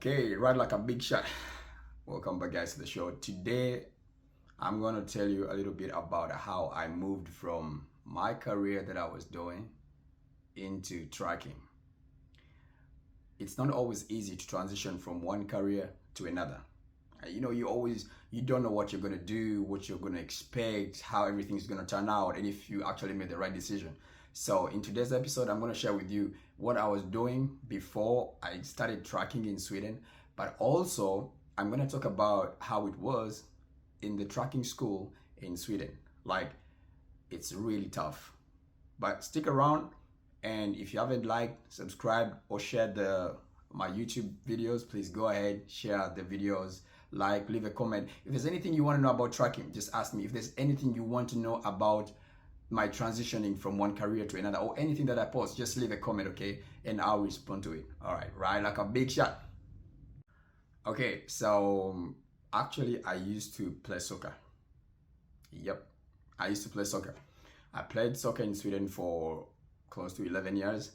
Okay, right like a big shot. Welcome back, guys, to the show. Today, I'm going to tell you a little bit about how I moved from my career that I was doing into tracking. It's not always easy to transition from one career to another. You don't know what you're going to do, what you're going to expect, how everything's going to turn out, and if you actually made the right decision. So in today's episode, I'm going to share with you what I was doing before I started tracking in Sweden, but also I'm going to talk about how it was in the tracking school in Sweden. Like, it's really tough. But stick around, and if you haven't liked, subscribed, or shared my YouTube videos, please go ahead, share the videos, like, leave a comment. If there's anything you want to know about tracking, just ask me. If there's anything you want to know about my transitioning from one career to another, or anything that I post, just leave a comment, okay? And I'll respond to it. All right, right like a big shot. Okay, so actually I used to play soccer. Yep, I used to play soccer. I played soccer in Sweden for close to 11 years.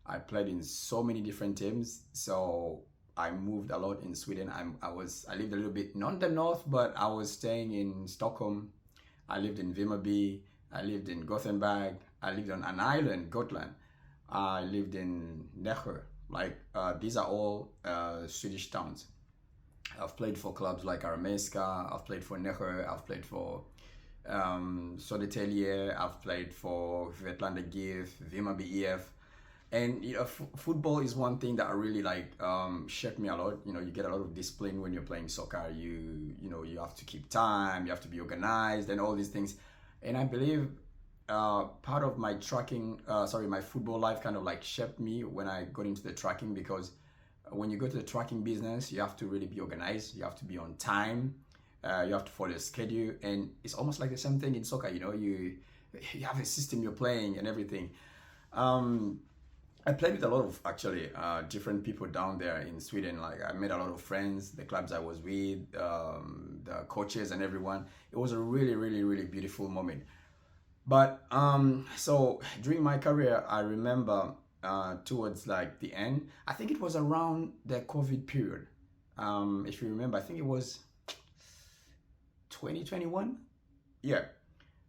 I played in so many different teams. So I moved a lot in Sweden. I lived a little bit, not the north, but I was staying in Stockholm. I lived in Vimmerby. I lived in Gothenburg. I lived on an island, Gotland. I lived in Nässjö. These are all Swedish towns. I've played for clubs like Arameska. I've played for Nässjö. I've played for Södertälje. I've played for Vetlanda GIF, Vimmerby EF. And football is one thing that I really shaped me a lot. You get a lot of discipline when you're playing soccer. You have to keep time. You have to be organized and all these things. And I believe part of my my football life kind of shaped me when I got into the tracking, because when you go to the tracking business, you have to really be organized. You have to be on time. You have to follow a schedule, and it's almost like the same thing in soccer. You have a system you're playing and everything. I played with a lot of different people down there in Sweden. I made a lot of friends, the clubs I was with, the coaches and everyone. It was a really, really, really beautiful moment. But so during my career, I remember towards the end, I think it was around the COVID period. If you remember, I think it was 2021. Yeah,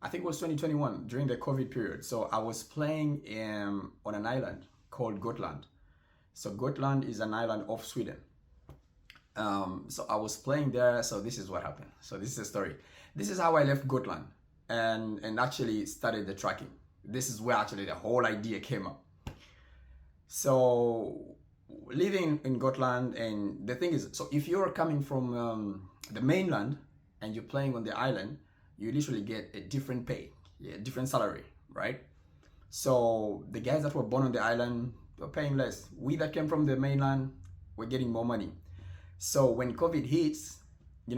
I think it was 2021 during the COVID period. So I was playing on an island called Gotland. So Gotland is an island of Sweden. So I was playing there. So this is what happened. So this is the story. This is how I left Gotland and actually started the tracking. This is where actually the whole idea came up. So living in Gotland, and the thing is, so if you're coming from the mainland and you're playing on the island, you literally get a different pay, different salary, right? So the guys that were born on the island were paying less. We that came from the mainland were getting more money. So when COVID hits,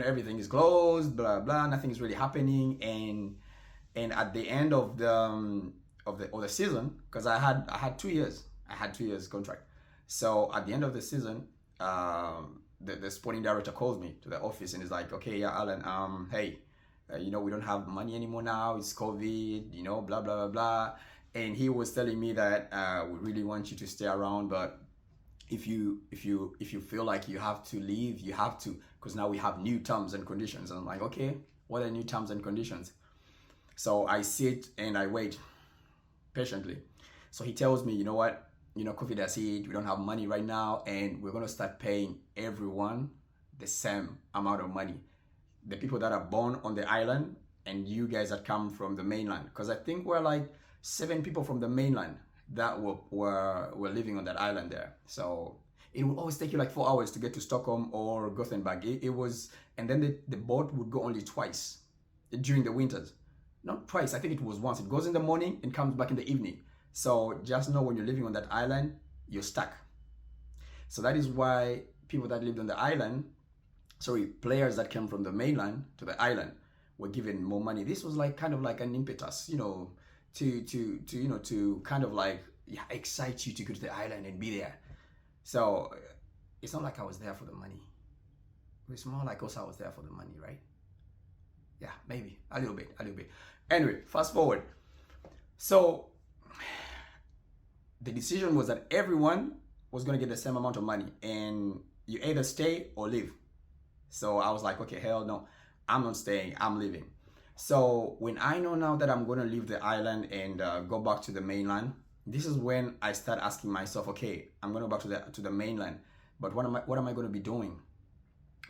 everything is closed, blah blah, nothing is really happening, and at the end of the season, because I had 2 years, I had 2 years contract. So at the end of the season, the sporting director calls me to the office and is like, okay, yeah, Alan, hey, we don't have money anymore now. It's COVID, blah blah blah blah. And he was telling me that we really want you to stay around, but if you feel like you have to leave, you have to, because now we have new terms and conditions. And I'm like, okay, what are new terms and conditions? So I sit and I wait patiently. So he tells me, you know what, COVID has hit, we don't have money right now, and we're gonna start paying everyone the same amount of money. The people that are born on the island and you guys that come from the mainland, because I think we're 7 people from the mainland that were living on that island there. So it would always take you 4 hours to get to Stockholm or Gothenburg. It was, and then the boat would go only twice during the winters. Not twice, I think it was once. It goes in the morning and comes back in the evening. So just know when you're living on that island, you're stuck. So that is why people that lived on the island, players that came from the mainland to the island, were given more money. This was kind of like an impetus, to kind of excite you to go to the island and be there. So it's not like I was there for the money. It's more like also I was there for the money, right? Yeah, maybe a little bit. Anyway, fast forward. So the decision was that everyone was going to get the same amount of money, and you either stay or leave. So I was like, okay, hell no, I'm not staying, I'm leaving. So when I know now that I'm going to leave the island and go back to the mainland, this is when I start asking myself, okay, I'm going to go back to the mainland, but what am I going to be doing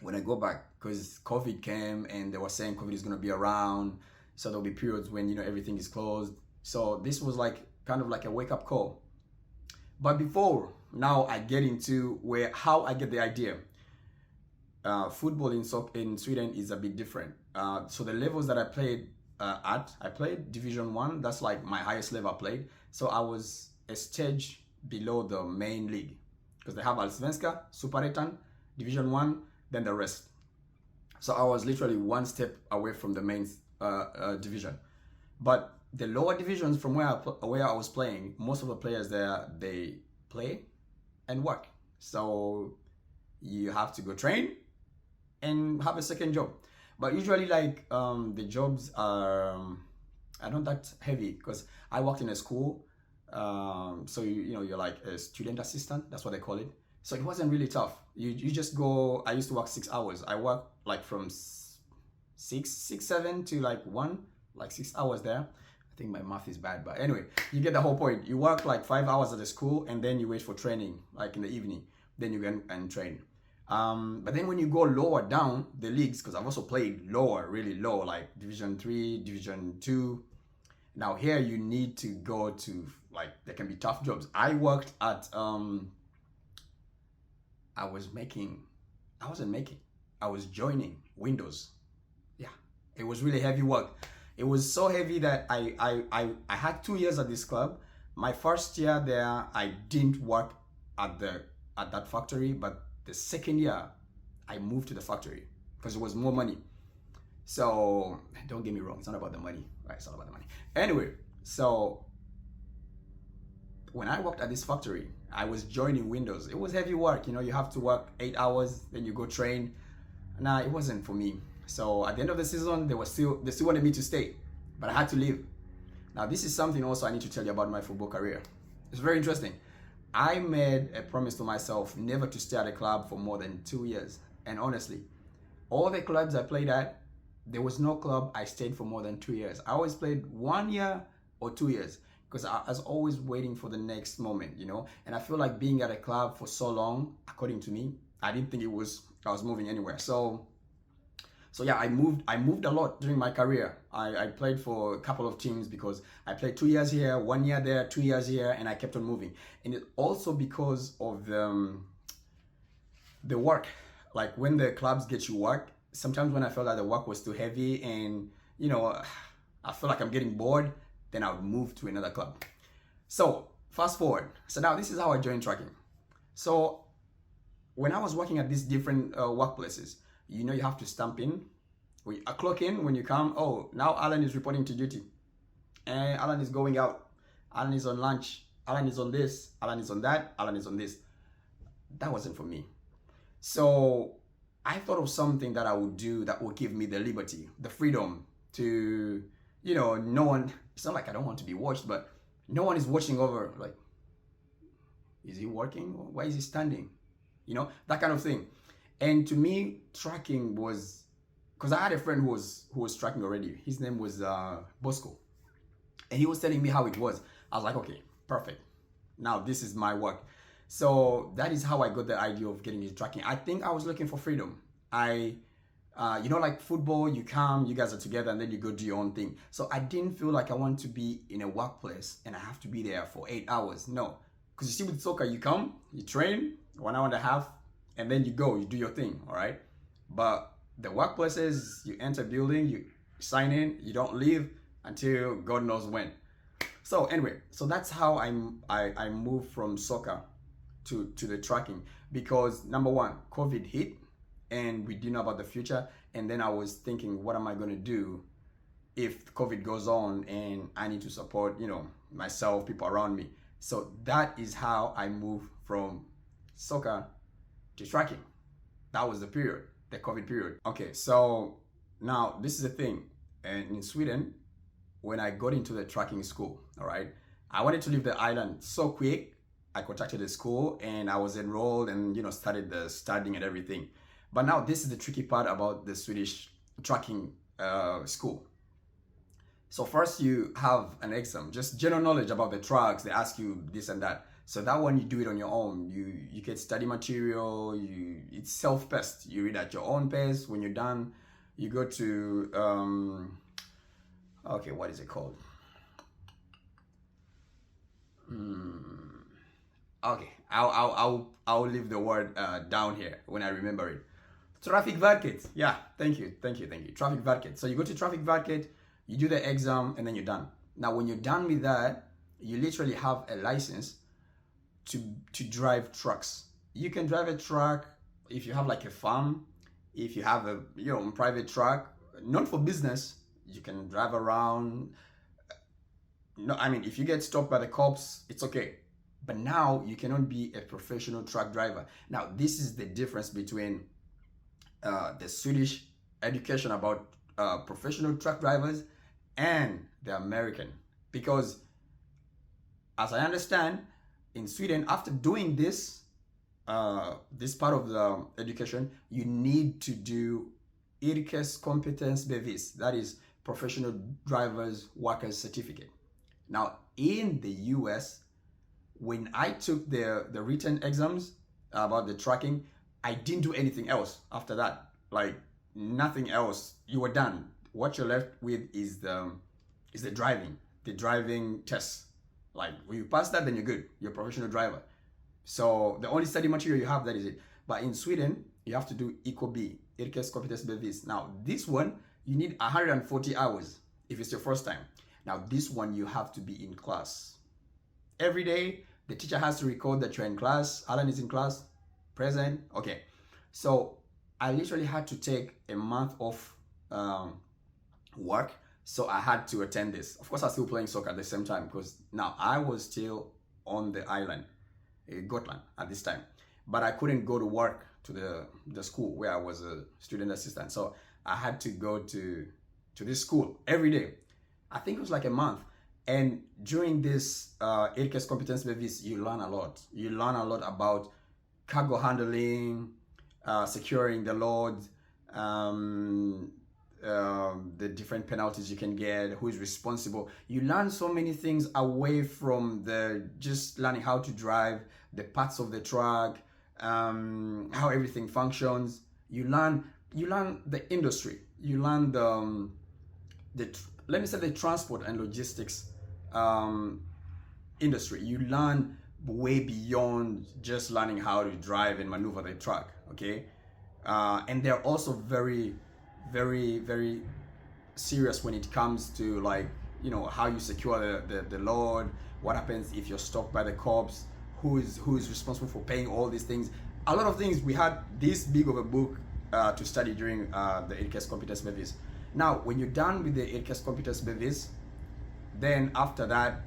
when I go back? Because COVID came and they were saying COVID is going to be around, so there'll be periods when everything is closed. So this was like kind of like a wake up call. But before now I get into how I get the idea. Football in Sweden is a bit different. So the levels that I played I played Division 1. That's like my highest level I played. So I was a stage below the main league. Because they have Allsvenska, Superettan, Division 1, then the rest. So I was literally one step away from the main division. But the lower divisions from where I was playing, most of the players there, they play and work. So you have to go train and have a second job. But usually like the jobs are not that heavy because I worked in a school. So you're like a student assistant, that's what they call it. So it wasn't really tough. You just go. I used to work 6 hours. I worked like from 7 to like 1, like 6 hours there. I think my math is bad, but anyway, you get the whole point. You work like 5 hours at the school and then you wait for training, like in the evening. Then you go and train. But then when you go lower down the leagues, because I've also played lower, really low, like Division 3, Division 2. Now here you need to go to, like, there can be tough jobs. I worked at, I was joining Windows. Yeah, it was really heavy work. It was so heavy that I had 2 years at this club. My first year there, I didn't work at that factory, but the second year, I moved to the factory because it was more money. So don't get me wrong, it's not about the money, right? It's not about the money. Anyway, so when I worked at this factory, I was joining Windows. It was heavy work, you have to work 8 hours, then you go train. Nah, it wasn't for me. So at the end of the season, they still wanted me to stay, but I had to leave. Now this is something also I need to tell you about my football career. It's very interesting. I made a promise to myself never to stay at a club for more than 2 years. And honestly, all the clubs I played at, there was no club I stayed for more than 2 years. I always played 1 year or 2 years because I was always waiting for the next moment, And I feel like being at a club for so long, according to me, I didn't think I was moving anywhere. So yeah, I moved a lot during my career. I played for a couple of teams because I played 2 years here, 1 year there, 2 years here, and I kept on moving. And it also because of the work. Like when the clubs get you work, sometimes when I felt like the work was too heavy and, I feel like I'm getting bored, then I would move to another club. So fast forward. So now this is how I joined tracking. So when I was working at these different workplaces, you have to stamp in. I clock in when you come. Oh, now Alan is reporting to duty. And Alan is going out. Alan is on lunch. Alan is on this. Alan is on that. Alan is on this. That wasn't for me. So I thought of something that I would do that would give me the liberty, the freedom to, no one, it's not like I don't want to be watched, but no one is watching over, like, is he working? Why is he standing? That kind of thing. And to me, tracking was, because I had a friend who was tracking already. His name was Bosco. And he was telling me how it was. I was like, okay, perfect. Now this is my work. So that is how I got the idea of getting into tracking. I think I was looking for freedom. Like football, you come, you guys are together, and then you go do your own thing. So I didn't feel like I want to be in a workplace and I have to be there for 8 hours. No. Because you see with soccer, you come, you train, 1 hour and a half, and then you go, you do your thing, all right? But the workplaces, you enter building, you sign in, you don't leave until God knows when. So anyway, so that's how I moved from soccer to the tracking, because number one, COVID hit and we didn't know about the future. And then I was thinking, what am I going to do if COVID goes on and I need to support, myself, people around me. So that is how I moved from soccer to tracking. That was the period, the COVID period. Okay, so now this is the thing. And in Sweden, when I got into the tracking school, all right, I wanted to leave the island so quick I contacted the school and I was enrolled and started the studying and everything. But now this is the tricky part about the Swedish trucking school. So first you have an exam, just general knowledge about the trucks. They ask you this and that. So that one you do it on your own. You get study material. It's self-paced. You read at your own pace. When you're done, you go to okay, what is it called? Okay, I'll leave the word down here when I remember it. Traffic Verket. Yeah, thank you. Traffic Verket. So you go to Traffic Verket, you do the exam, and then you're done. Now, when you're done with that, you literally have a license to drive trucks. You can drive a truck if you have like a farm, if you have a private truck, not for business. You can drive around. No, I mean, if you get stopped by the cops, it's okay. But now you cannot be a professional truck driver. Now, this is the difference between the Swedish education about professional truck drivers and the American. Because as I understand, in Sweden, after doing this part of the education, you need to do yrkeskompetensbevis, that is professional drivers workers certificate. Now, in the US, when I took the written exams about the trucking, I didn't do anything else after that. Like nothing else. You were done. What you're left with is the driving test. Like when you pass that, then you're good. You're a professional driver. So the only study material you have, that is it. But in Sweden, you have to do EKB, yrkeskompetensbevis. Now this one, you need 140 hours if it's your first time. Now this one, you have to be in class. Every day, the teacher has to record that you're in class. Alan is in class, present. Okay. So I literally had to take a month off work. So I had to attend this. Of course, I was still playing soccer at the same time because now I was still on the island, Gotland at this time. But I couldn't go to work to the school where I was a student assistant. So I had to go to this school every day. I think it was like a month. And during this yrkeskompetensbevis, you learn a lot. You learn a lot about cargo handling, securing the load, the different penalties you can get, who is responsible. You learn so many things away from just learning how to drive, the parts of the truck, how everything functions. You learn the industry. You learn let me say the transport and logistics industry. You learn way beyond just learning how to drive and maneuver the truck. Okay, and they're also very, very, very serious when it comes to how you secure the load. What happens if you're stopped by the cops? Who is responsible for paying all these things? A lot of things. We had this big of a book to study during the yrkeskompetensbevis. Now, when you're done with the yrkeskompetensbevis, then after that,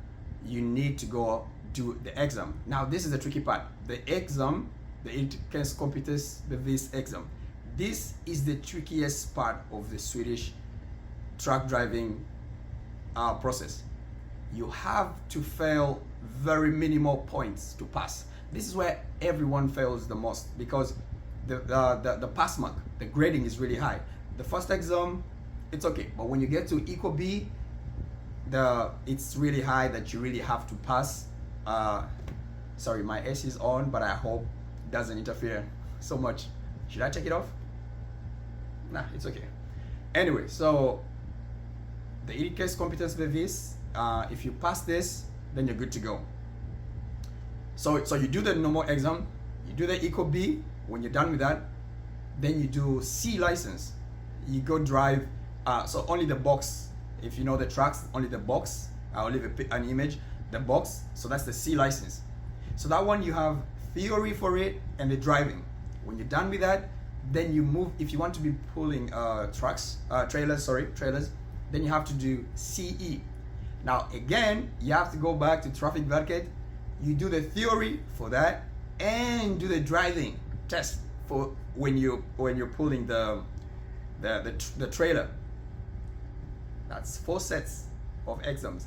you need to go do the exam. Now, this is the tricky part. The exam, the yrkeskompetensbevis exam. This is the trickiest part of the Swedish truck driving process. You have to fail very minimal points to pass. This is where everyone fails the most because the pass mark, the grading is really high. The first exam, it's okay, but when you get to EKB, it's really high that you really have to pass. Sorry, my AC is on, but I hope it doesn't interfere so much. Should I take it off? Nah, it's okay. Anyway, so the yrkeskompetensbevis, if you pass this, then you're good to go. So you do the normal exam, you do the EKB. When you're done with that, then you do C license. You go drive. So only the box. If you know the trucks, only the box. I'll leave an image. The box. So that's the C license. So that one you have theory for it and the driving. When you're done with that, then you move. If you want to be pulling trailers, then you have to do CE. Now again, you have to go back to Traffic Verket. You do the theory for that and do the driving test for when you're pulling the trailer. That's 4 sets of exams.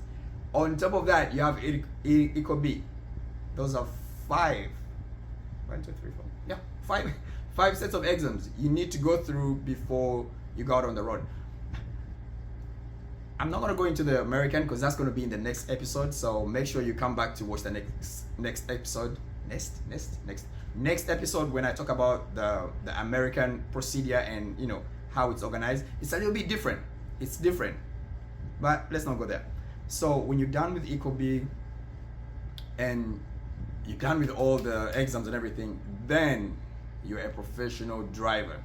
On top of that, you have EKB. Those are five. 1, 2, 3, 4. Yeah, five sets of exams you need to go through before you go out on the road. I'm not gonna go into the American because that's gonna be in the next episode. So make sure you come back to watch the next episode. Next episode when I talk about the American procedure and how it's organized. It's a little bit different. It's different, but let's not go there. So when you're done with EcoB and you're done with all the exams and everything, then you're a professional driver.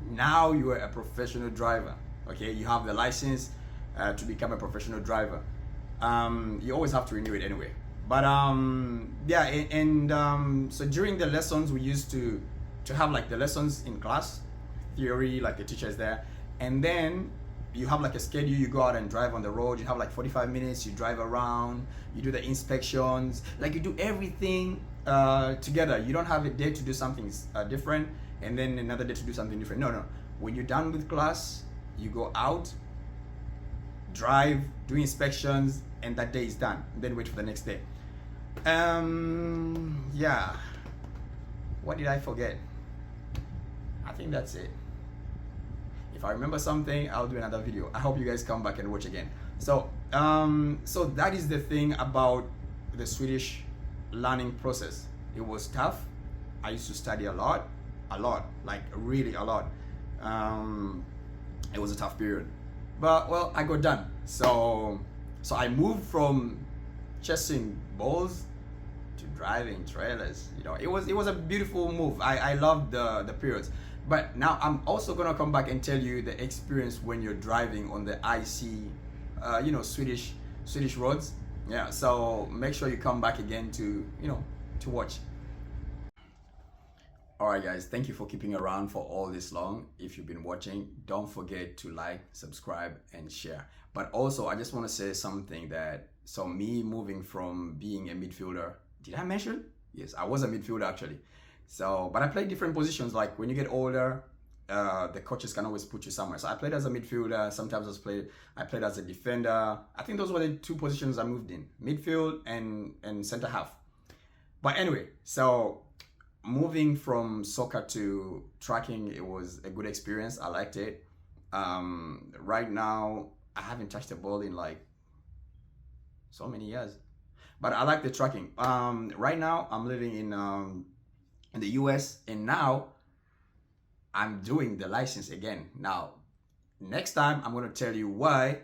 Now you are a professional driver. Okay, you have the license to become a professional driver. You always have to renew it anyway. But yeah, and so during the lessons we used to have like the lessons in class, theory, like the teacher is there, and then you have like a schedule. You go out and drive on the road. You have like 45 minutes. You drive around. You do the inspections. Like you do everything together. You don't have a day to do something different and then another day to do something different. No. When you're done with class, you go out, drive, do inspections, and that day is done. Then wait for the next day. Yeah. What did I forget? I think that's it. If I remember something, I'll do another video. I hope you guys come back and watch again. So so that is the thing about the Swedish learning process. It was tough. I used to study a lot, like really a lot. It was a tough period, but well, I got done. So I moved from chasing balls to driving trailers. It was a beautiful move. I loved the periods. But now I'm also gonna come back and tell you the experience when you're driving on the icy, Swedish roads. Yeah. So make sure you come back again to watch. All right, guys. Thank you for keeping around for all this long. If you've been watching, don't forget to like, subscribe, and share. But also, I just want to say something so me moving from being a midfielder. Did I mention? Yes, I was a midfielder actually. So, but I played different positions. Like when you get older, the coaches can always put you somewhere. So I played as a midfielder. Sometimes I played as a defender. I think those were the two positions I moved in: midfield and center half. But anyway, so moving from soccer to tracking, it was a good experience. I liked it. Right now, I haven't touched a ball in like so many years, but I like the tracking. Right now, I'm living in the US, and now I'm doing the license again. Now, next time I'm going to tell you why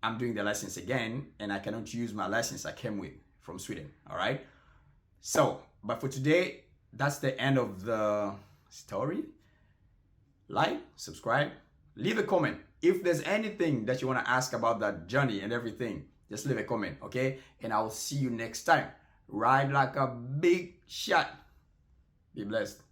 I'm doing the license again and I cannot use my license I came with from Sweden. All right. So, but for today, that's the end of the story. Like, subscribe, leave a comment. If there's anything that you want to ask about that journey and everything, just leave a comment, okay? And I'll see you next time. Ride like a big shot. Be blessed.